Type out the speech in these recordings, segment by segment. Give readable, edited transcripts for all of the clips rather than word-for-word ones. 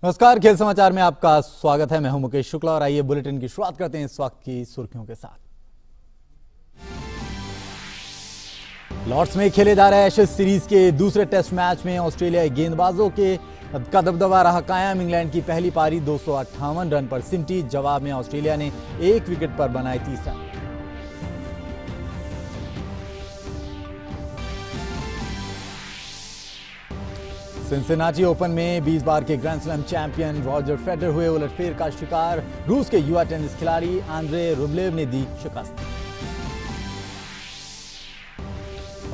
नमस्कार, खेल समाचार में आपका स्वागत है। मैं हूं मुकेश शुक्ला और आइए बुलेटिन की शुरुआत करते हैं इस वक्त की सुर्खियों के साथ। लॉर्ड्स में खेले जा रहे एशेज सीरीज के दूसरे टेस्ट मैच में ऑस्ट्रेलियाई गेंदबाजों का दबदबा रहा कायम। इंग्लैंड की पहली पारी 258 रन पर सिमटी। जवाब में ऑस्ट्रेलिया ने एक विकेट पर बनाए 30 रन। सिनसिनाटी ओपन में 20 बार के grand slam champion Roger Federer हुए उलटफेर का शिकार। रूस के युवा टेनिस खिलाड़ी आंद्रे रुब्लेव ने दी शिकस्त।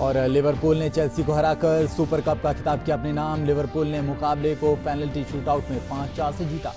और लिवरपूल ने चेल्सी को हराकर सुपर कप का खिताब किया अपने नाम। लिवरपूल ने मुकाबले को पेनल्टी शूटआउट में 5-4 से जीता।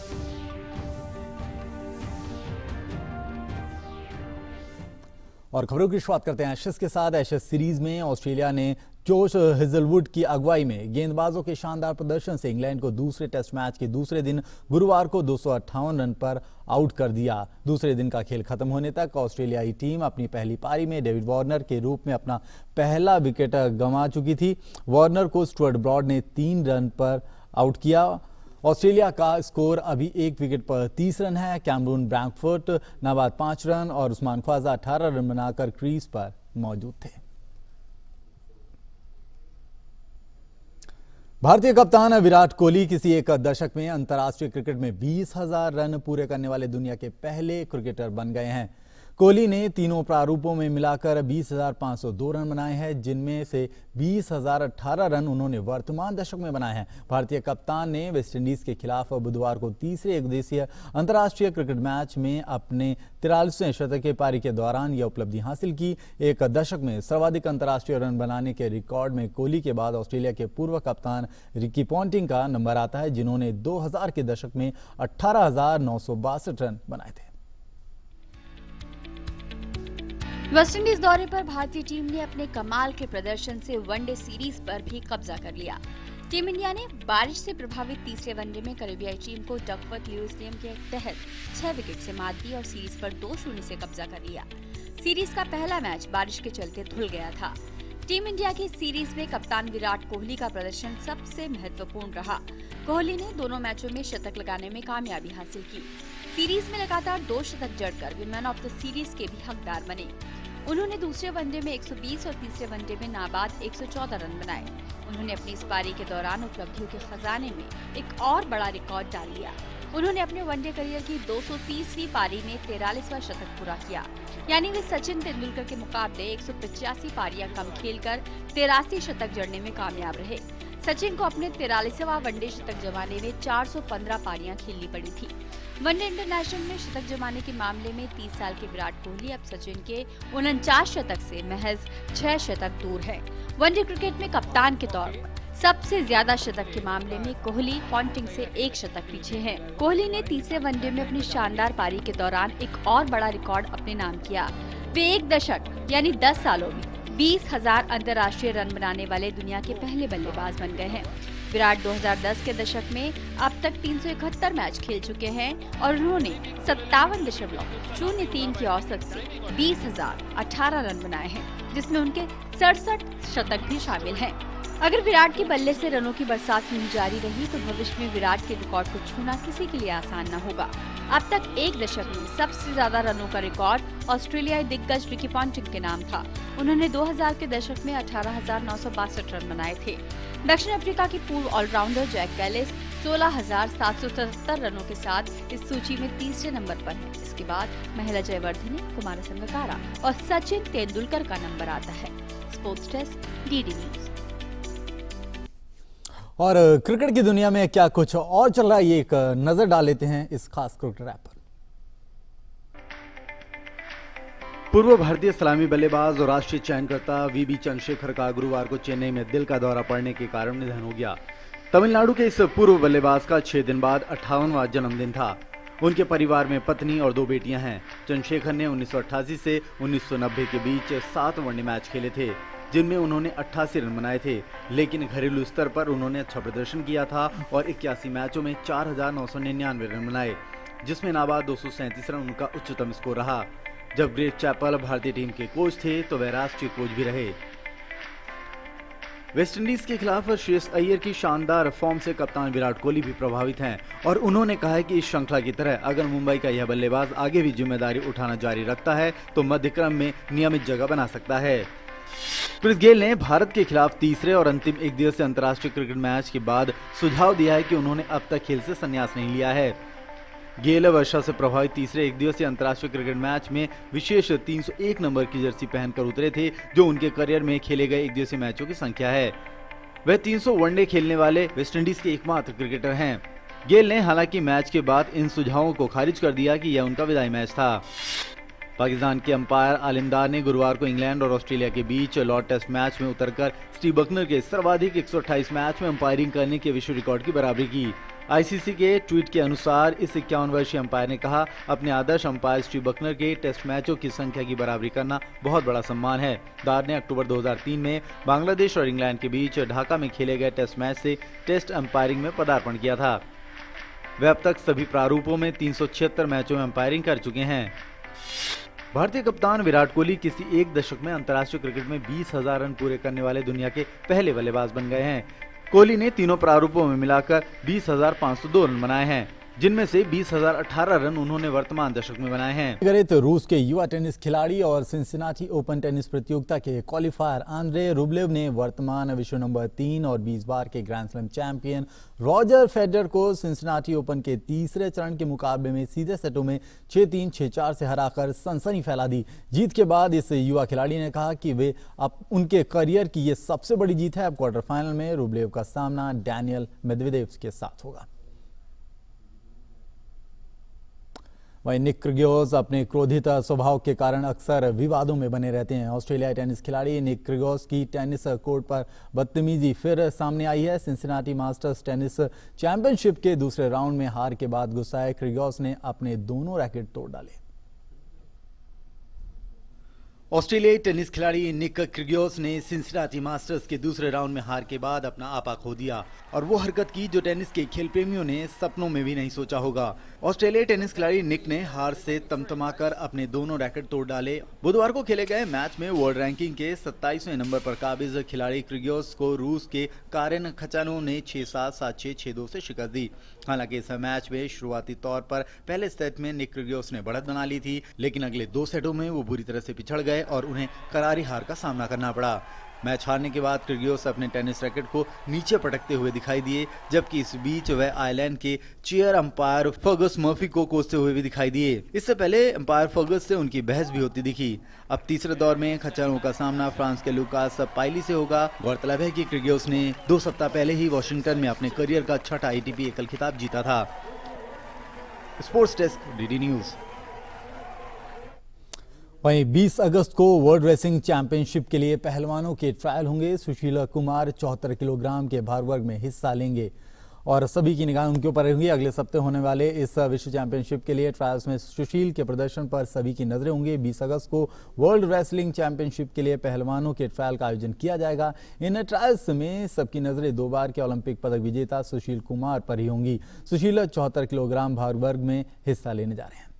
और खबरों की शुरुआत करते हैं एशेज के साथ। एशेज सीरीज में ऑस्ट्रेलिया ने जोश हेजलवुड की अगुवाई में गेंदबाजों के शानदार प्रदर्शन से इंग्लैंड को दूसरे टेस्ट मैच के दूसरे दिन गुरुवार को 258 रन पर आउट कर दिया। दूसरे दिन का खेल खत्म होने तक ऑस्ट्रेलियाई टीम अपनी पहली पारी में डेविड वार्नर के रूप में अपना पहला विकेट गंवा चुकी थी। वार्नर को स्टुअर्ट ब्रॉड ने 3 रन पर आउट किया। ऑस्ट्रेलिया का स्कोर अभी एक विकेट पर 30 रन है। कैमरून ब्रैंकफोर्ट नाबाद 5 रन और उस्मान ख्वाजा 18 रन बनाकर क्रीज पर मौजूद थे। भारतीय कप्तान विराट कोहली किसी एक दशक में अंतर्राष्ट्रीय क्रिकेट में 20,000 रन पूरे करने वाले दुनिया के पहले क्रिकेटर बन गए हैं। कोहली ने तीनों प्रारूपों में मिलाकर 20,502 रन बनाए हैं, जिनमें से 20,018 रन उन्होंने वर्तमान दशक में बनाए हैं। भारतीय कप्तान ने वेस्टइंडीज के खिलाफ बुधवार को तीसरे एकदिवसीय अंतर्राष्ट्रीय क्रिकेट मैच में अपने 43वें शतकीय पारी के दौरान यह उपलब्धि हासिल की। एक दशक में सर्वाधिक अंतर्राष्ट्रीय रन बनाने के रिकॉर्ड में कोहली के बाद ऑस्ट्रेलिया के पूर्व कप्तान रिकी पॉन्टिंग का नंबर आता है, जिन्होंने 2000 के दशक में 18,962 रन बनाए थे। वेस्टइंडीज दौरे पर भारतीय टीम ने अपने कमाल के प्रदर्शन से वनडे सीरीज पर भी कब्जा कर लिया। टीम इंडिया ने बारिश से प्रभावित तीसरे वनडे में कैरेबियाई टीम को डकवर्थ लुईस नियम के तहत 6 विकेट से मात दी और सीरीज पर 2-0 से कब्जा कर लिया। सीरीज का पहला मैच बारिश के चलते धुल गया था। टीम इंडिया की सीरीज में कप्तान विराट कोहली का प्रदर्शन सबसे महत्वपूर्ण रहा। कोहली ने दोनों मैचों में शतक लगाने में कामयाबी हासिल की। सीरीज में लगातार 2 शतक जड़कर वे मैन ऑफ द सीरीज के भी हकदार बने। उन्होंने दूसरे वनडे में 120 और तीसरे वनडे में नाबाद 114 रन बनाए। उन्होंने अपनी इस पारी के दौरान उपलब्धियों के खजाने में एक और बड़ा रिकॉर्ड डाल लिया। उन्होंने अपने वनडे करियर की 230वीं पारी में 43वां शतक पूरा किया, यानी वे सचिन तेंदुलकर के मुकाबले 185 पारियां कम खेलकर 83 शतक जड़ने में कामयाब रहे। सचिन को अपने 43वां वनडे शतक जमाने में 415 पारियां खेलनी पड़ी थी। वनडे इंटरनेशनल में शतक जमाने के मामले में 30 साल के विराट कोहली अब सचिन के 49 शतक से महज 6 शतक दूर है। वनडे क्रिकेट में कप्तान के तौर पर सबसे ज्यादा शतक के मामले में कोहली पॉन्टिंग से 1 शतक पीछे हैं। कोहली ने तीसरे वनडे में अपनी शानदार पारी के दौरान एक और बड़ा रिकॉर्ड अपने नाम किया। वे एक दशक यानी 10 सालों में 20,000 अंतर्राष्ट्रीय रन बनाने वाले दुनिया के पहले बल्लेबाज बन गए हैं। विराट 2010 के दशक में अब तक 371 मैच खेल चुके हैं और उन्होंने 57.03 की औसत से 20,018 रन बनाए हैं, जिसमें उनके 67 शतक भी शामिल हैं। अगर विराट के बल्ले से रनों की बरसात यूं जारी रही तो भविष्य में विराट के रिकॉर्ड को छूना किसी के लिए आसान न होगा। अब तक एक दशक में सबसे ज्यादा रनों का रिकॉर्ड ऑस्ट्रेलियाई दिग्गज रिकी पॉन्टिंग के नाम था। उन्होंने 2000 के दशक में 18,962 रन बनाए थे। दक्षिण अफ्रीका की पूर्व ऑलराउंडर जैक कैलिस 16,777 रनों के साथ इस सूची में तीसरे नंबर पर है। इसके बाद महिला जयवर्धने, कुमार संगकारा और सचिन तेंदुलकर का नंबर आता है। Sports desk, DD news. और क्रिकेट की दुनिया में क्या कुछ और चल रहा है, ये एक नजर डाल लेते हैं इस खास क्रिकेट ऐप पर। पूर्व भारतीय सलामी बल्लेबाज और राष्ट्रीय चयनकर्ता वीबी चंद्रशेखर का गुरुवार को चेन्नई में दिल का दौरा पड़ने के कारण निधन हो गया। तमिलनाडु के इस पूर्व बल्लेबाज का 6 दिन बाद 58वां जन्मदिन था। उनके परिवार में पत्नी और 2 बेटियां हैं। चंद्रशेखर ने 1988 से 1990 के बीच 7 वनडे मैच खेले थे, जिनमें उन्होंने 88 रन बनाए थे, लेकिन घरेलू स्तर पर उन्होंने अच्छा प्रदर्शन किया था और 81 मैचों में 4,999 रन बनाए, जिसमें नाबाद 237 रन उनका उच्चतम स्कोर रहा। जब ग्रेग चैपल भारतीय टीम के कोच थे तो वह राष्ट्रीय कोच भी रहे। वेस्टइंडीज के खिलाफ श्रेयस अय्यर की शानदार फॉर्म से कप्तान विराट कोहली भी प्रभावित हैं और उन्होंने कहा है कि इस श्रृंखला की तरह अगर मुंबई का यह बल्लेबाज आगे भी जिम्मेदारी उठाना जारी रखता है तो मध्य क्रम में नियमित जगह बना सकता है। क्रिस गेल ने भारत के खिलाफ तीसरे और अंतिम एकदिवसीय अंतर्राष्ट्रीय क्रिकेट मैच के बाद सुझाव दिया है कि उन्होंने अब तक खेल से संन्यास नहीं लिया है। गेल वर्षा से प्रभावित तीसरे एकदिवसीय अंतर्राष्ट्रीय क्रिकेट मैच में विशेष 301 नंबर की जर्सी पहनकर उतरे थे, जो उनके करियर में खेले गए एकदिवसीय मैचों की संख्या है। वह 300 वनडे खेलने वाले वेस्टइंडीज के एकमात्र क्रिकेटर हैं। गेल ने हालांकि मैच के बाद इन सुझावों को खारिज कर दिया कि यह उनका विदाई मैच था। पाकिस्तान के अंपायर आलिमदार ने गुरुवार को इंग्लैंड और ऑस्ट्रेलिया के बीच लॉर्ड टेस्ट मैच में उतरकर स्टीव बकनर के सर्वाधिक 128 मैच में अंपायरिंग करने के विश्व रिकॉर्ड की बराबरी की। आईसीसी के ट्वीट के अनुसार इस 51 वर्षीय अंपायर ने कहा, अपने आदर्श अंपायर स्टीव बकनर के टेस्ट मैचों की संख्या की बराबरी करना बहुत बड़ा सम्मान है। दार ने अक्टूबर 2003 में बांग्लादेश और इंग्लैंड के बीच ढाका में खेले गए टेस्ट मैच से टेस्ट अंपायरिंग में पदार्पण किया था। वे अब तक सभी प्रारूपों में 376 मैचों में अंपायरिंग कर चुके हैं। भारतीय कप्तान विराट कोहली किसी एक दशक में अंतर्राष्ट्रीय क्रिकेट में 20,000 रन पूरे करने वाले दुनिया के पहले बल्लेबाज बन गए हैं। कोहली ने तीनों प्रारूपों में मिलाकर 20,502 रन बनाए हैं, जिनमें से 20,018 रन उन्होंने वर्तमान दशक में बनाए हैं। गए तो रूस के युवा टेनिस खिलाड़ी और सिंसिनाटी ओपन टेनिस प्रतियोगिता के क्वालिफायर आंद्रे रुब्लेव ने वर्तमान विश्व नंबर 3 और 20 बार के grand slam champion Roger Federer को सिंसिनाटी ओपन के तीसरे चरण के मुकाबले में सीधे सेटों में 6-3, 6-4 से हराकर सनसनी फैला दी। जीत के बाद इस युवा खिलाड़ी ने कहा कि वे अब उनके करियर की ये सबसे बड़ी जीत है। अब क्वार्टर फाइनल में रुब्लेव का सामना डैनियल मेदवेदेव के साथ होगा। वहीं निक क्रिगोस अपने क्रोधित स्वभाव के कारण अक्सर विवादों में बने रहते हैं। ऑस्ट्रेलियाई टेनिस खिलाड़ी निक क्रिगोस की टेनिस कोर्ट पर बदतमीजी फिर सामने आई है। सिंसिनाटी मास्टर्स टेनिस चैंपियनशिप के दूसरे राउंड में हार के बाद गुस्साए क्रिगोस ने अपने दोनों रैकेट तोड़ डाले। ऑस्ट्रेलियाई टेनिस खिलाड़ी निक क्रिगोस ने सिंसिनाटी मास्टर्स के दूसरे राउंड में हार के बाद अपना आपा खो दिया और वो हरकत की जो टेनिस के खेल प्रेमियों ने सपनों में भी नहीं सोचा होगा। ऑस्ट्रेलियाई टेनिस खिलाड़ी निक ने हार से तमतमाकर अपने दोनों रैकेट तोड़ डाले। बुधवार को खेले गए मैच में वर्ल्ड रैंकिंग के 27वें नंबर पर काबिज खिलाड़ी क्रिगोस को रूस के कारेन खचानोव ने 6-7, 7-6, 6-2 से शिकस्त दी। हालांकि इस मैच में शुरुआती तौर पर पहले सेट में निक क्रिगोस ने बढ़त बना ली थी, लेकिन अगले 2 सेटों में वो बुरी तरह से पिछड़ गए और उन्हें करारी हार का सामना करना पड़ा। मैच हारने के बाद क्रिगोस अपने टेनिस रैकेट को नीचे पटकते हुए दिखाई दिए, जबकि इस बीच वह आयरलैंड के चेयर अंपायर फर्गस मर्फी को कोसते हुए भी दिखाई दिए। इससे पहले अंपायर फर्गस से उनकी बहस भी होती दिखी। अब तीसरे दौर में खचानोव का सामना फ्रांस के लुकास पाइली से होगा। गौरतलब है कि क्रिगोस ने 2 सप्ताह पहले ही वॉशिंगटन में अपने करियर का 6ठा ATP एकल खिताब जीता था। Sports desk, DD news. वहीं 20 अगस्त को वर्ल्ड रेसलिंग चैंपियनशिप के लिए पहलवानों के ट्रायल होंगे। सुशील कुमार 74 किलोग्राम के भार वर्ग में हिस्सा लेंगे और सभी की निगाह उनके ऊपर रहेंगी। अगले हफ्ते होने वाले इस विश्व चैंपियनशिप के लिए ट्रायल्स में सुशील के प्रदर्शन पर सभी की नजरें होंगी। 20 अगस्त को वर्ल्ड रेसलिंग चैंपियनशिप के लिए पहलवानों के ट्रायल का आयोजन किया जाएगा। इन ट्रायल्स में सबकी नजरें 2 बार के ओलंपिक पदक विजेता सुशील कुमार पर ही होंगी। सुशील 74 किलोग्राम भार वर्ग में हिस्सा लेने जा रहे हैं।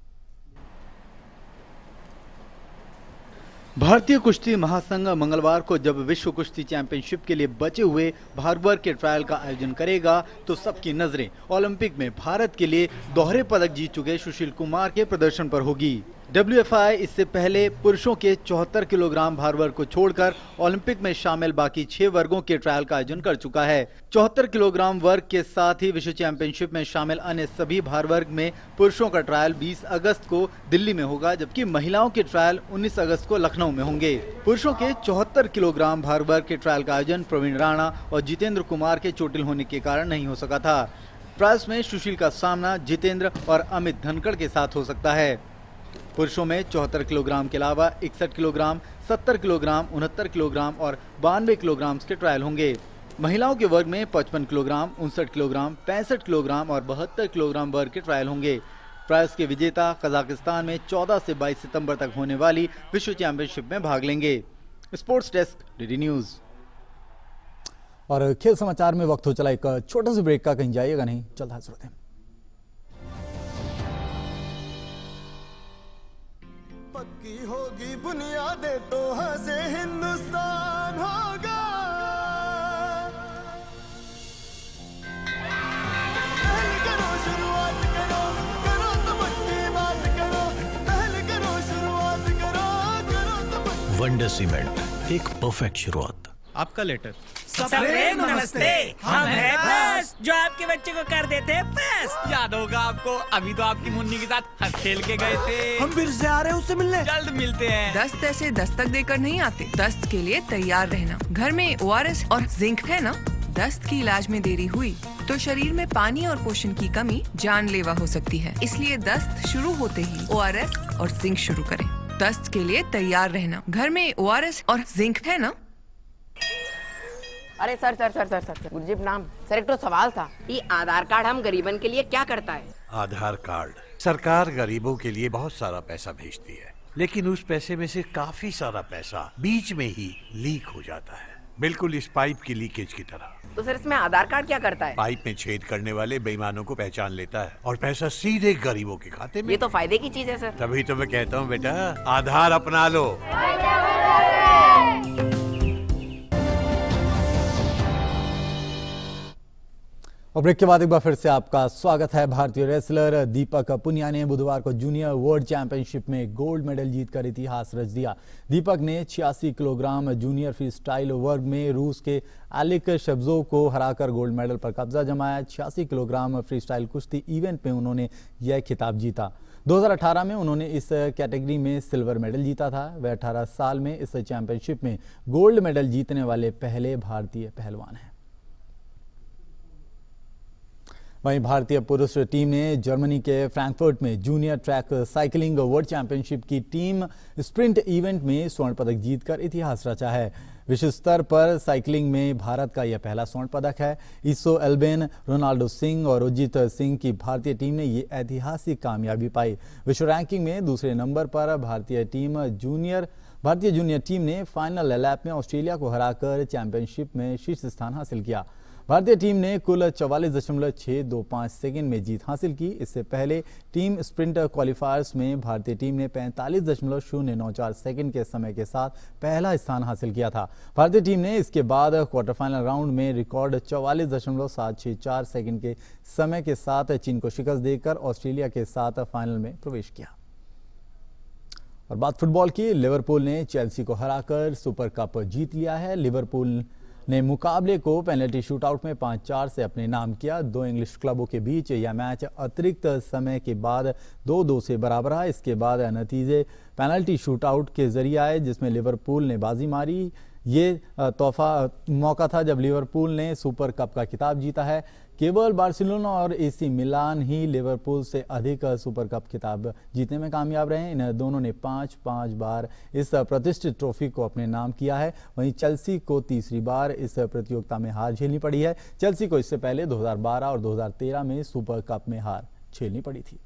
भारतीय कुश्ती महासंघ मंगलवार को जब विश्व कुश्ती चैंपियनशिप के लिए बचे हुए भार वर्ग के ट्रायल का आयोजन करेगा तो सबकी नजरें ओलंपिक में भारत के लिए दोहरे पदक जीत चुके सुशील कुमार के प्रदर्शन पर होगी। WFI इससे पहले पुरुषों के 74 किलोग्राम भार वर्ग को छोड़कर ओलंपिक में शामिल बाकी 6 वर्गों के ट्रायल का आयोजन कर चुका है। 74 किलोग्राम वर्ग के साथ ही विश्व चैंपियनशिप में शामिल अन्य सभी भार वर्ग में पुरुषों का ट्रायल 20 अगस्त को दिल्ली में होगा, जबकि महिलाओं के ट्रायल 19 अगस्त को लखनऊ में होंगे। पुरुषों के 74 किलोग्राम भार वर्ग के ट्रायल का आयोजन प्रवीण राणा और जितेंद्र कुमार के चोटिल होने के कारण नहीं हो सका था। ट्रायल्स में सुशील का सामना जितेंद्र और अमित धनखड़ के साथ हो सकता है। पुरुषों में 74 किलोग्राम के अलावा 61 किलोग्राम, 70 किलोग्राम, 69 किलोग्राम और 92 किलोग्राम के ट्रायल होंगे। महिलाओं के वर्ग में 55 किलोग्राम, 59 किलोग्राम, 65 किलोग्राम और 72 किलोग्राम वर्ग के ट्रायल होंगे। ट्रायल्स के विजेता कजाकिस्तान में 14 से 22 सितंबर तक होने वाली विश्व चैंपियनशिप में भाग लेंगे। Sports desk, DD news. और खेल समाचार में वक्त हो चला एक छोटा सा ब्रेक का, कहीं जाइएगा नहीं, चलता है। पक्की होगी बुनियादें तो हंसे हिंदुस्तान होगा। वनडे सीमेंट, एक परफेक्ट शुरुआत। आपका लेटर। सबरे नमस्ते, हम हैं बस जो आपके बच्चे को कर देते हैं बस। याद होगा आपको, अभी तो आपकी मुन्नी के साथ हंस खेल के गए थे। हम फिर से आ रहे हैं उससे मिलने। जल्द मिलते हैं। दस्त ऐसे दस्तक देकर नहीं आते। दस्त के लिए तैयार रहना। घर में ORS और जिंक है ना? दस्त की इलाज में देरी हुई तो शरीर में पानी और पोषण की कमी जानलेवा हो सकती है। इसलिए दस्त शुरू होते ही ORS और जिंक शुरू करें। दस्त के लिए तैयार रहना। घर में ORS और जिंक है ना? अरे सर गुरजीत नाम सर, एक तो सवाल था, ये आधार कार्ड हम गरीबन के लिए क्या करता है? आधार कार्ड सरकार गरीबों के लिए बहुत सारा पैसा भेजती है, लेकिन उस पैसे में से काफी सारा पैसा बीच में ही लीक हो जाता है, बिल्कुल इस पाइप की लीकेज की तरह। तो सर इसमें आधार कार्ड क्या करता है? पाइप में छेद करने वाले बेईमानों को पहचान लेता है और पैसा सीधे गरीबों के खाते में। ये तो फायदे की चीज है सर। तभी तो मैं कहता हूँ बेटा, आधार अपना लो। और ब्रेक के बाद एक बार फिर से आपका स्वागत है। भारतीय रेसलर दीपक पुनिया ने बुधवार को जूनियर वर्ल्ड चैंपियनशिप में गोल्ड मेडल जीतकर इतिहास रच दिया। दीपक ने 86 किलोग्राम जूनियर फ्री स्टाइल वर्ग में रूस के एलिक शेवजोव को हराकर गोल्ड मेडल पर कब्जा जमाया। 86 किलोग्राम फ्री स्टाइल कुश्ती इवेंट में उन्होंने यह खिताब जीता। 2018 में उन्होंने इस कैटेगरी में सिल्वर मेडल जीता था। वह 18 साल में इस चैंपियनशिप में गोल्ड मेडल जीतने वाले पहले भारतीय पहलवान हैं। वहीं भारतीय पुरुष टीम ने जर्मनी के फ्रैंकफर्ट में junior track cycling world championship की टीम स्प्रिंट इवेंट में स्वर्ण पदक जीतकर इतिहास रचा है। विश्व स्तर पर साइकिलिंग में भारत का यह पहला स्वर्ण पदक है। ईसो एल्बेन, रोनाल्डो सिंह और उजित सिंह की भारतीय टीम ने ये ऐतिहासिक कामयाबी पाई। विश्व रैंकिंग में दूसरे नंबर पर भारतीय जूनियर टीम ने फाइनल लैप में ऑस्ट्रेलिया को हराकर चैंपियनशिप में शीर्ष स्थान हासिल किया। भारतीय टीम ने कुल 44.625 सेकंड में जीत हासिल की। इससे पहले टीम स्प्रिंट क्वालिफायर्स में भारतीय टीम ने 45.094 सेकंड के समय के साथ पहला स्थान हासिल किया था। भारतीय टीम ने इसके बाद क्वार्टर फाइनल राउंड में रिकॉर्ड 44.764 सेकंड के समय के साथ चीन को शिकस्त देकर ऑस्ट्रेलिया के साथ फाइनल में प्रवेश किया। और बात फुटबॉल की, लिवरपूल ने चेल्सी को हराकर सुपर कप जीत लिया है। लिवरपूल ने मुकाबले को पेनल्टी शूटआउट में 5-4 से अपने नाम किया। दो इंग्लिश क्लबों के बीच यह मैच अतिरिक्त समय के बाद 2-2 से बराबर रहा। इसके बाद नतीजे पेनल्टी शूटआउट के जरिए आए, जिसमें लिवरपूल ने बाजी मारी। ये तोहफा मौका था जब लिवरपूल ने सुपर कप का खिताब जीता है। केवल बार्सिलोना और AC मिलान ही लिवरपूल से अधिक सुपर कप खिताब जीतने में कामयाब रहे। इन दोनों ने 5-5 बार इस प्रतिष्ठित ट्रॉफी को अपने नाम किया है। वहीं चेल्सी को तीसरी बार इस प्रतियोगिता में हार झेलनी पड़ी है। चेल्सी को इससे पहले 2012 और 2013 में सुपर कप में हार झेलनी पड़ी थी।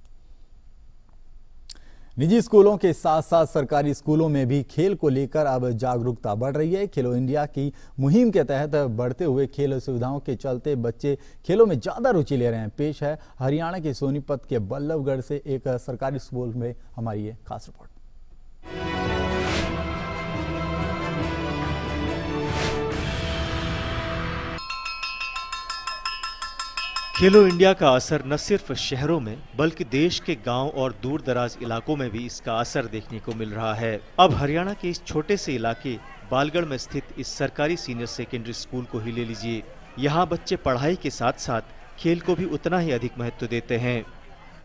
निजी स्कूलों के साथ साथ सरकारी स्कूलों में भी खेल को लेकर अब जागरूकता बढ़ रही है। खेलो इंडिया की मुहिम के तहत बढ़ते हुए खेल सुविधाओं के चलते बच्चे खेलों में ज्यादा रुचि ले रहे हैं। पेश है हरियाणा के सोनीपत के बल्लभगढ़ से एक सरकारी स्कूल में हमारी ये खास रिपोर्ट। खेलो इंडिया का असर न सिर्फ शहरों में बल्कि देश के गांव और दूर दराज इलाकों में भी इसका असर देखने को मिल रहा है। अब हरियाणा के इस छोटे से इलाके बालगढ़ में स्थित इस सरकारी सीनियर सेकेंडरी स्कूल को ही ले लीजिए। यहाँ बच्चे पढ़ाई के साथ साथ खेल को भी उतना ही अधिक महत्व देते हैं।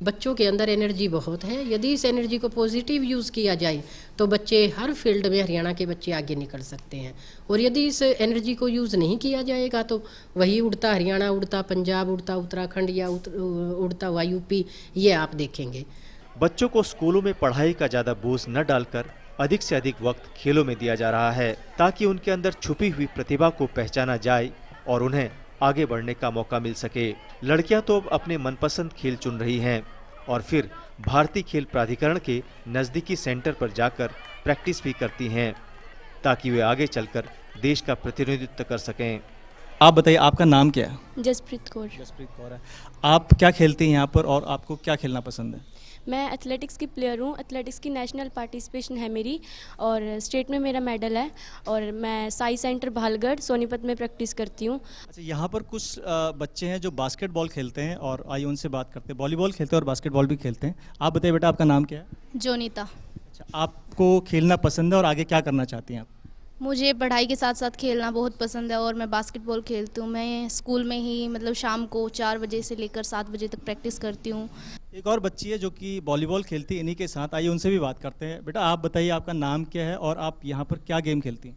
बच्चों के अंदर एनर्जी बहुत है। यदि इस एनर्जी को पॉजिटिव यूज़ किया जाए तो बच्चे हर फील्ड में, हरियाणा के बच्चे आगे निकल सकते हैं। और यदि इस एनर्जी को यूज़ नहीं किया जाएगा तो वही उड़ता हरियाणा, उड़ता पंजाब, उड़ता उत्तराखंड या उड़ता यूपी, ये आप देखेंगे। बच्चों को स्कूलों में पढ़ाई का ज़्यादा बोझ न डालकर अधिक से अधिक वक्त खेलों में दिया जा रहा है, ताकि उनके अंदर छुपी हुई प्रतिभा को पहचाना जाए और उन्हें आगे बढ़ने का मौका मिल सके। लड़कियां तो अब अपने मनपसंद खेल चुन रही हैं और फिर भारतीय खेल प्राधिकरण के नज़दीकी सेंटर पर जाकर प्रैक्टिस भी करती हैं, ताकि वे आगे चलकर देश का प्रतिनिधित्व कर सकें। आप बताइए, आपका नाम क्या है? जसप्रीत कौर। जसप्रीत कौर है। आप क्या खेलते हैं यहाँ पर और आपको क्या खेलना पसंद है? मैं एथलेटिक्स की प्लेयर हूँ। एथलेटिक्स की नेशनल पार्टिसिपेशन है मेरी और स्टेट में मेरा मेडल है। और मैं साई सेंटर भालगढ़ सोनीपत में प्रैक्टिस करती हूँ। अच्छा, यहाँ पर कुछ बच्चे हैं जो बास्केटबॉल खेलते हैं और आइए उनसे बात करते हैं। वॉलीबॉल खेलते हैं और बास्केटबॉल भी खेलते हैं। आप बताइए बेटा, आपका नाम क्या है? जोनीता। अच्छा, आपको खेलना पसंद है और आगे क्या करना चाहती हैं आप? मुझे पढ़ाई के साथ साथ खेलना बहुत पसंद है और मैं बास्केटबॉल खेलती हूँ। मैं स्कूल में ही मतलब शाम को 4 बजे से लेकर 7 बजे तक प्रैक्टिस करती हूँ। एक और बच्ची है जो कि वॉलीबॉल खेलती है इन्हीं के साथ, आइए उनसे भी बात करते हैं। बेटा आप बताइए आपका नाम क्या है और आप यहाँ पर क्या गेम खेलती हैं?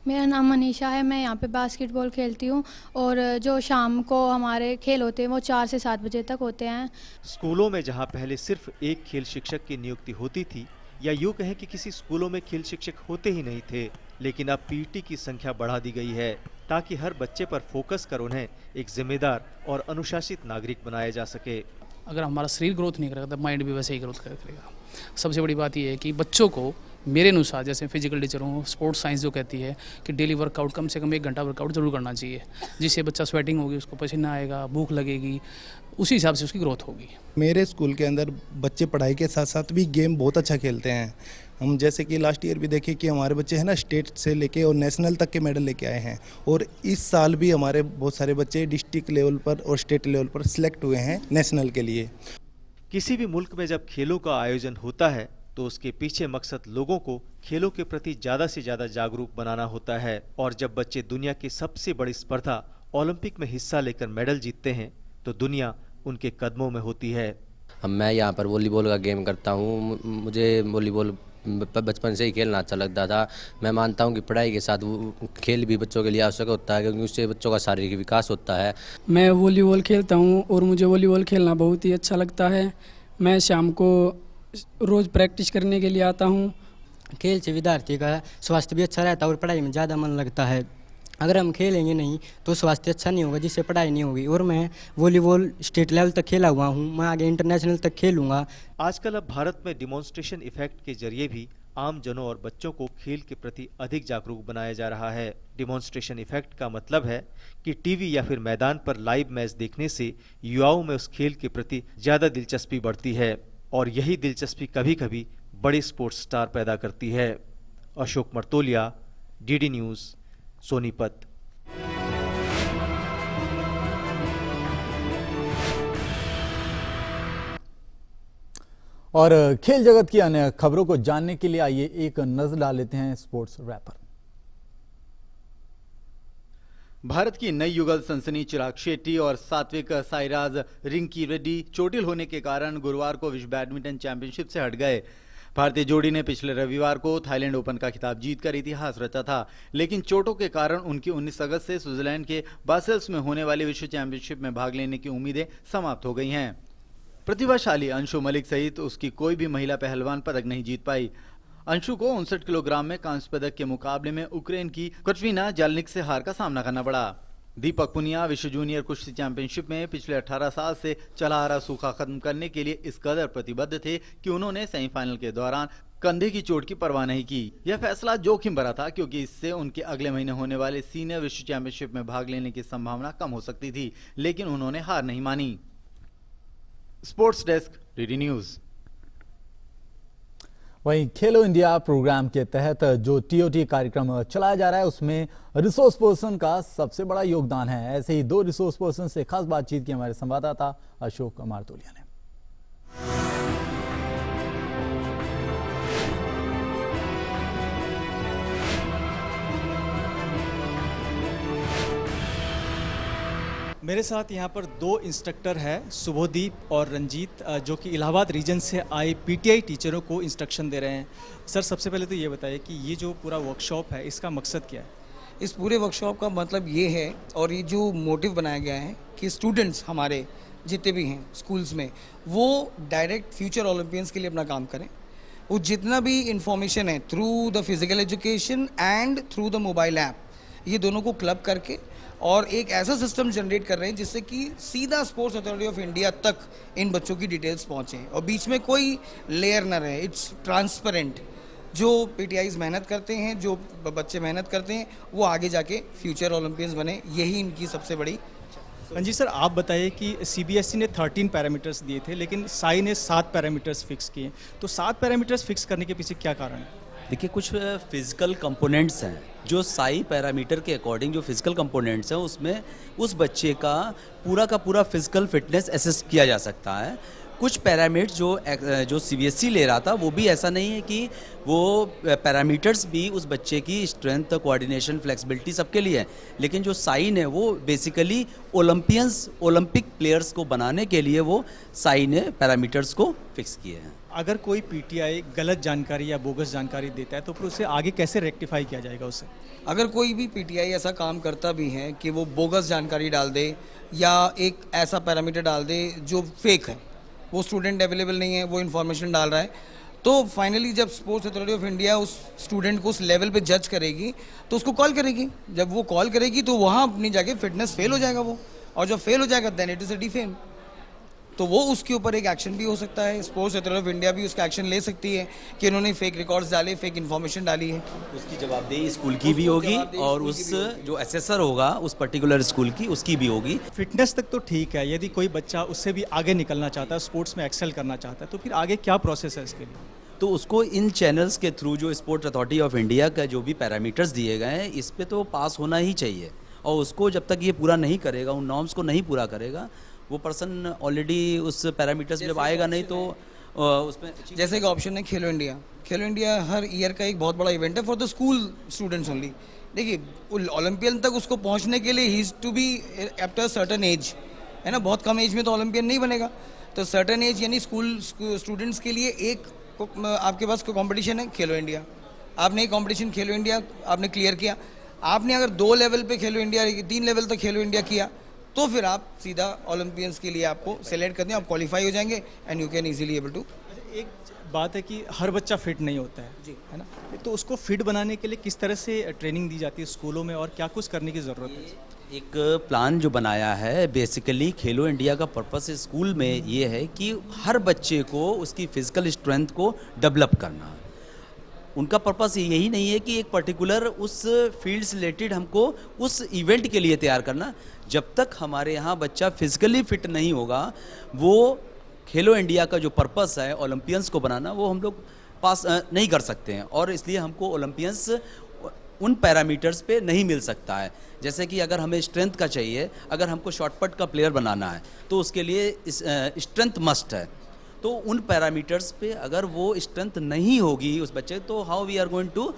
मेरा नाम मनीषा है, मैं यहाँ पे बास्केटबॉल खेलती हूँ और जो शाम को हमारे खेल होते हैं वो 4 से 7 बजे तक होते हैं। स्कूलों में जहाँ पहले सिर्फ एक खेल शिक्षक की नियुक्ति होती थी, या यूँ कहें कि किसी स्कूलों में खेल शिक्षक होते ही नहीं थे, लेकिन अब पीटी की संख्या बढ़ा दी गई है ताकि हर बच्चे पर फोकस कर उन्हें एक जिम्मेदार और अनुशासित नागरिक बनाया जा सके। अगर हमारा शरीर ग्रोथ नहीं करेगा तो माइंड भी वैसे ही ग्रोथ करेगा। सबसे बड़ी बात यह है कि बच्चों को मेरे अनुसार, जैसे फिजिकल टीचर हूँ, स्पोर्ट्स साइंस जो कहती है कि डेली वर्कआउट कम से कम 1 घंटा वर्कआउट जरूर करना चाहिए, जिससे बच्चा स्वेटिंग होगी, उसको पसीना आएगा, भूख लगेगी, उसी हिसाब से उसकी ग्रोथ होगी। मेरे स्कूल के अंदर बच्चे पढ़ाई के साथ साथ भी गेम बहुत अच्छा खेलते हैं। हम जैसे कि लास्ट ईयर भी देखे कि हमारे बच्चे हैं ना स्टेट से लेके और नेशनल तक के मेडल लेके आए हैं, और इस साल भी हमारे बहुत सारे बच्चे डिस्ट्रिक्ट लेवल पर और स्टेट लेवल पर सिलेक्ट हुए हैं नेशनल के लिए। किसी भी मुल्क में जब खेलों का आयोजन होता है तो उसके पीछे मकसद लोगों को खेलों के प्रति ज़्यादा से ज़्यादा जागरूक बनाना होता है, और जब बच्चे दुनिया की सबसे बड़ी स्पर्धा ओलंपिक में हिस्सा लेकर मेडल जीतते हैं तो दुनिया उनके कदमों में होती है। मैं यहाँ पर वॉलीबॉल का गेम करता हूँ। मुझे वॉलीबॉल बचपन से ही खेलना अच्छा लगता था। मैं मानता हूँ कि पढ़ाई के साथ खेल भी बच्चों के लिए आवश्यक होता है, क्योंकि उससे बच्चों का शारीरिक विकास होता है। मैं वॉलीबॉल खेलता हूँ और मुझे वॉलीबॉल खेलना बहुत ही अच्छा लगता है। मैं शाम को रोज़ प्रैक्टिस करने के लिए आता हूँ। खेल से विद्यार्थी का स्वास्थ्य भी अच्छा रहता है और पढ़ाई में ज़्यादा मन लगता है। अगर हम खेलेंगे नहीं तो स्वास्थ्य अच्छा नहीं होगा, जिससे पढ़ाई नहीं होगी। और मैं वॉलीबॉल स्टेट लेवल तक खेला हुआ हूँ, मैं आगे इंटरनेशनल तक खेलूँगा। आजकल अब भारत में डिमॉन्स्ट्रेशन इफेक्ट के जरिए भी आम जनों और बच्चों को खेल के प्रति अधिक जागरूक बनाया जा रहा है। डिमॉन्स्ट्रेशन इफेक्ट का मतलब है कि टीवी या फिर मैदान पर लाइव मैच देखने से युवाओं में उस खेल के प्रति ज़्यादा दिलचस्पी बढ़ती है, और यही दिलचस्पी कभी कभी बड़े स्पोर्ट्स स्टार पैदा करती है। Ashok Martolia, DD news, Sonipat. और खेल जगत की अन्य खबरों को जानने के लिए आइए एक नजर डाल लेते हैं स्पोर्ट्स रैपर। भारत की नई युगल सनसनी चिराग शेट्टी और सात्विक साईराज रिंकी रेड्डी चोटिल होने के कारण गुरुवार को विश्व बैडमिंटन चैंपियनशिप से हट गए। भारतीय जोड़ी ने पिछले रविवार को थाईलैंड ओपन का खिताब जीतकर इतिहास रचा था, लेकिन चोटों के कारण उनकी 19 अगस्त से स्विट्जरलैंड के बासेल्स में होने वाली विश्व चैंपियनशिप में भाग लेने की उम्मीदें समाप्त हो गई हैं। प्रतिभाशाली अंशु मलिक सहित उसकी कोई भी महिला पहलवान पदक नहीं जीत पाई। अंशु को 59 किलोग्राम में कांस्य पदक के मुकाबले में यूक्रेन की कटरीना जालनिक से हार का सामना करना पड़ा। दीपक पुनिया विश्व जूनियर कुश्ती चैंपियनशिप में पिछले 18 साल से चला आ रहा सूखा खत्म करने के लिए इस कदर प्रतिबद्ध थे कि उन्होंने सेमीफाइनल के दौरान कंधे की चोट की परवाह नहीं की। यह फैसला जोखिम भरा था, क्योंकि इससे उनके अगले महीने होने वाले सीनियर विश्व चैंपियनशिप में भाग लेने की संभावना कम हो सकती थी, लेकिन उन्होंने हार नहीं मानी। Sports desk, DD news. वहीं खेलो इंडिया प्रोग्राम के तहत जो टीओटी कार्यक्रम चलाया जा रहा है उसमें रिसोर्स पर्सन का सबसे बड़ा योगदान है। ऐसे ही 2 रिसोर्स पर्सन से खास बातचीत की हमारे संवाददाता अशोक मारतोलिया ने। मेरे साथ यहाँ पर 2 इंस्ट्रक्टर हैं, शुभोदीप और रंजीत, जो कि इलाहाबाद रीजन से आए पीटीआई टीचरों को इंस्ट्रक्शन दे रहे हैं। सर, सबसे पहले तो ये बताइए कि ये जो पूरा वर्कशॉप है इसका मकसद क्या है? इस पूरे वर्कशॉप का मतलब ये है, और ये जो मोटिव बनाया गया है कि स्टूडेंट्स हमारे जितने भी हैं स्कूल्स में, वो डायरेक्ट फ्यूचर ओलंपियंस के लिए अपना काम करें। वो जितना भी इंफॉर्मेशन है through the physical education and through the mobile app, ये दोनों को क्लब करके और एक ऐसा सिस्टम जनरेट कर रहे हैं जिससे कि सीधा स्पोर्ट्स अथॉरिटी ऑफ इंडिया तक इन बच्चों की डिटेल्स पहुँचें और बीच में कोई लेयर ना रहे। It's transparent. जो पीटीआईज मेहनत करते हैं, जो बच्चे मेहनत करते हैं, वो आगे जाके फ्यूचर ओलंपियंस बने, यही इनकी सबसे बड़ी। जी सर, आप बताइए कि सीबीएसई ने 13 पैरामीटर्स दिए थे, लेकिन साई ने 7 पैरामीटर्स फिक्स किए, तो 7 पैरामीटर्स फिक्स करने के पीछे क्या कारण है? देखिए, कुछ फिजिकल कंपोनेंट्स हैं जो साई पैरामीटर के अकॉर्डिंग जो फिजिकल कंपोनेंट्स हैं उसमें उस बच्चे का पूरा फिजिकल फिटनेस असेस किया जा सकता है। कुछ पैरामीटर्स जो सीबीएसई ले रहा था वो भी ऐसा नहीं है कि वो पैरामीटर्स भी उस बच्चे की स्ट्रेंथ, कोऑर्डिनेशन, फ्लेक्सिबिलिटी सबके लिए है, लेकिन जो साइन है वो बेसिकली ओलंपिक प्लेयर्स को बनाने के लिए वो साइन है पैरामीटर्स को फिक्स किए हैं। अगर कोई पीटीआई गलत जानकारी या बोगस जानकारी देता है तो फिर उसे आगे कैसे रेक्टिफाई किया जाएगा उसे? अगर कोई भी पीटीआई ऐसा काम करता भी है कि वो बोगस जानकारी डाल दे या एक ऐसा पैरामीटर डाल दे जो फेक है, वो स्टूडेंट अवेलेबल नहीं है, वो इन्फॉर्मेशन डाल रहा है, तो फाइनली जब स्पोर्ट्स अथॉरिटी ऑफ इंडिया उस स्टूडेंट को उस लेवल पे जज करेगी तो उसको कॉल करेगी। जब वो कॉल करेगी तो वहाँ अपनी जाके फिटनेस फेल हो जाएगा वो, और जब फेल हो जाएगा then it is a defame, तो वो उसके ऊपर एक एक्शन भी हो सकता है। स्पोर्ट्स अथॉरिटी ऑफ इंडिया भी उसका एक्शन ले सकती है कि इन्होंने फेक रिकॉर्ड्स डाले, फेक इन्फॉर्मेशन डाली है। उसकी जवाबदेही स्कूल की भी होगी और उस जो असेसर होगा उस पर्टिकुलर स्कूल की उसकी भी होगी। फिटनेस तक तो ठीक है, यदि कोई बच्चा उससे भी आगे निकलना चाहता है, स्पोर्ट्स में एक्सेल करना चाहता है, तो फिर आगे क्या प्रोसेस है इसके लिए? तो उसको इन चैनल्स के थ्रू जो स्पोर्ट्स अथॉरिटी ऑफ इंडिया का जो भी पैरामीटर्स दिए गए हैं इस पे तो पास होना ही चाहिए, और उसको जब तक ये पूरा नहीं करेगा, उन नॉर्म्स को नहीं पूरा करेगा, वो पर्सन ऑलरेडी उस पैरामीटर्स जब आएगा नहीं तो उसमें जैसे एक ऑप्शन है खेलो इंडिया। खेलो इंडिया हर ईयर का एक बहुत बड़ा इवेंट है for the school students only. देखिए ओलंपियन तक उसको पहुंचने के लिए ही is to be after certain age, है ना, बहुत कम एज में तो ओलंपियन नहीं बनेगा, तो सर्टन एज यानी स्कूल स्टूडेंट्स के लिए एक आपके पास कोई कॉम्पिटिशन है खेलो इंडिया, आपने एक कॉम्पिटिशन खेलो इंडिया आपने क्लियर किया, आपने अगर 2 लेवल पे खेलो इंडिया, 3 लेवल तक खेलो इंडिया किया, तो फिर आप सीधा ओलंपियंस के लिए आपको सेलेक्ट करते हैं, आप क्वालिफाई हो जाएंगे and you can easily able to. एक बात है कि हर बच्चा फिट नहीं होता है जी, है ना, तो उसको फिट बनाने के लिए किस तरह से ट्रेनिंग दी जाती है स्कूलों में और क्या कुछ करने की ज़रूरत है? एक प्लान जो बनाया है बेसिकली खेलो इंडिया का पर्पस स्कूल में ये है कि हर बच्चे को उसकी फिजिकल स्ट्रेंथ को डेवलप करना। उनका पर्पस यही नहीं है कि एक पर्टिकुलर उस फील्ड से रिलेटेड हमको उस इवेंट के लिए तैयार करना। जब तक हमारे यहाँ बच्चा फिजिकली फिट नहीं होगा, वो खेलो इंडिया का जो पर्पस है ओलंपियंस को बनाना, वो हम लोग पास नहीं कर सकते हैं, और इसलिए हमको ओलंपियंस उन पैरामीटर्स पे नहीं मिल सकता है। जैसे कि अगर हमें स्ट्रेंथ का चाहिए, अगर हमको शॉर्टपट का प्लेयर बनाना है तो उसके लिए स्ट्रेंथ मस्ट है, तो उन पैरामीटर्स पे अगर वो स्ट्रेंथ नहीं होगी उस बच्चे, तो how we are going to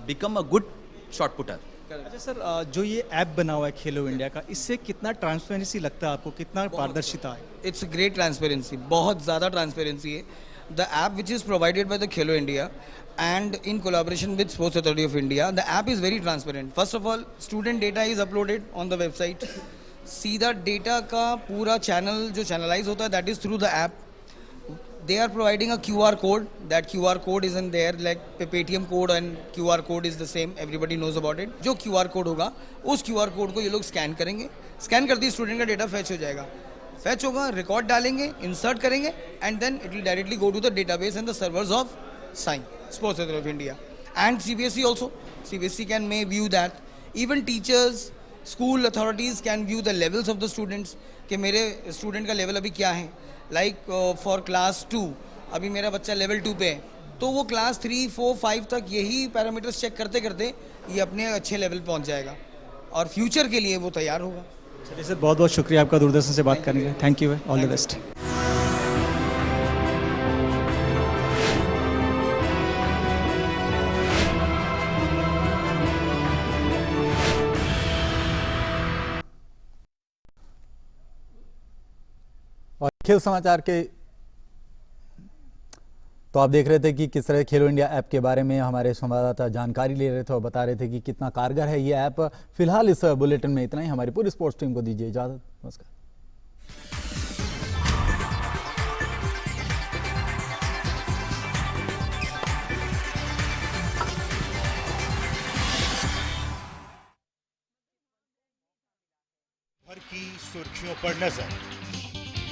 become a good shot putter. अच्छा सर, जो ये ऐप बना हुआ है खेलो इंडिया का, इससे कितना ट्रांसपेरेंसी लगता है आपको, कितना पारदर्शिता है? इट्स ग्रेट ट्रांसपेरेंसी, बहुत ज़्यादा ट्रांसपेरेंसी है। The app which is provided by the Khelo India and in collaboration with Sports Authority of India, the app is very transparent. First of all, student data is uploaded on the website. सीधा data का पूरा channel जो channelise होता है that is through the app. They are providing a QR code. That QR code is in there, like Paytm code and QR code is the same. Everybody knows about it. जो QR code होगा, उस QR code को ये लोग scan करेंगे, scan करते ही student का डेटा फैच हो जाएगा, फैच होगा, रिकॉर्ड डालेंगे, इंसर्ट करेंगे, and then it will directly go to the database and the servers of SAI, Sports Authority of India, and CBSE also. CBSE may view that. Even teachers, school authorities can view the levels of the students, कि मेरे student का level अभी क्या है। Like for class 2 अभी मेरा बच्चा level 2 पे है, तो वो क्लास 3, 4, 5 तक यही पैरामीटर्स चेक करते करते ये अपने अच्छे लेवल पहुंच जाएगा और फ्यूचर के लिए वो तैयार होगा। चलिए सर, बहुत बहुत शुक्रिया आपका दूरदर्शन से बात करने के लिए। Thank you, all the best. और खेल समाचार के तो आप देख रहे थे कि किस तरह खेलो इंडिया ऐप के बारे में हमारे संवाददाता जानकारी ले रहे थे और बता रहे थे कि कितना कारगर है ये ऐप। फिलहाल इस बुलेटिन में इतना ही। हमारी पूरी स्पोर्ट्स टीम को दीजिए इजाजत। नमस्कार। भर की सुर्खियों पर नजर।